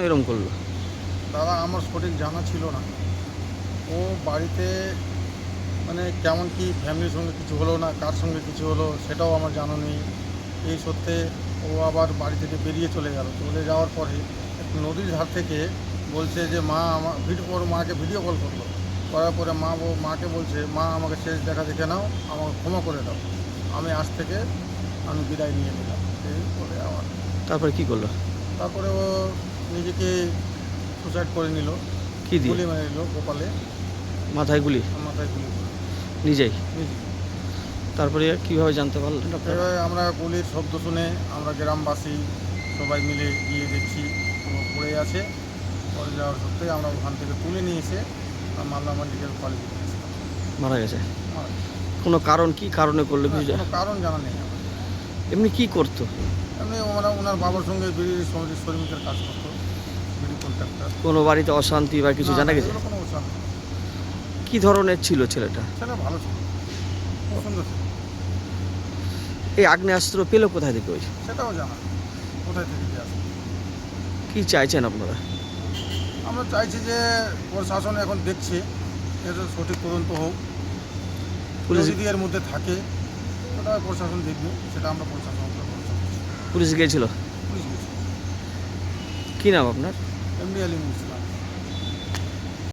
এরকম করলো? দাদা আমার সঠিক জানা ছিল না। ও বাড়িতে মানে কেমন কি ফ্যামিলির সঙ্গে কিছু হলো না কার সঙ্গে কিছু হলো সেটাও আমার জানা নেই। এই সত্ত্বে ও আবার বাড়ি থেকে বেরিয়ে চলে গেল। চলে যাওয়ার পরে একটু নদীর ধার থেকে বলছে যে মা আমার ওর মাকে ভিডিও কল করলো। করার পরে মাকে বলছে, মা আমাকে শেষ দেখা দেখে নাও, আমাকে ক্ষমা করে দাও, আমি আজ থেকে আমি বিদায় নিয়ে নিলাম, এই বলে আমার। তারপরে কি করলো? তারপরে ও নিজেকে সুসাইড করে নিল, কি দিয়ে? গুলি মেরে নিল কপালে, মাথায় গুলি? মাথায় গুলি করে নিজেই? নিজে। তারপরে কিভাবে জানতে পারলেন আপনারা? এবার আমরা গুলির শব্দ শুনে আমরা গ্রামবাসী সবাই মিলে গিয়ে দেখছি ও পড়ে আছে। পড়ে যাওয়ার সত্ত্বে আমরা ওখান থেকে তুলে নিয়ে এসে মালদা মেডিকেল কলেজে নিয়েছিলাম। মারা গেছে? মারা গেছে। কোনো কারণ কি কারণে করলো না, কিছু? কোনো কারণ জানা নেই আমার। এমনি কি করতো? এমনি ওনার বাবার সঙ্গে বিড়ির শ্রমিকের কাজ করতো, বিড়ি কন্ট্রাক্টর। কোনো বাড়িতে অশান্তি বা কিছু জানা গেছে? কোনো অশান্তি নেই। কি ধরনের ছিল ছেলেটা? ছেলে ভালো ছিল, খুব সুন্দর ছিল। এই আগ্নেয়াস্ত্র পেলো কোথায় থেকে ওই? সেটাও জানা নেই কোথায় থেকে কি আসে। কি চাইছেন আপনারা? আমরা চাইছি যে প্রশাসন এখন দেখছে, এর সঠিক তদন্ত হোক। পুলিশ যদি এর মধ্যে থাকে সেটা প্রশাসন দেখবে, সেটা আমরা প্রশাসনকে বলছি। পুলিশ গিয়েছিল? পুলিশ গেছে। কি নাম আপনার? এমডি আলিম ইসলাম।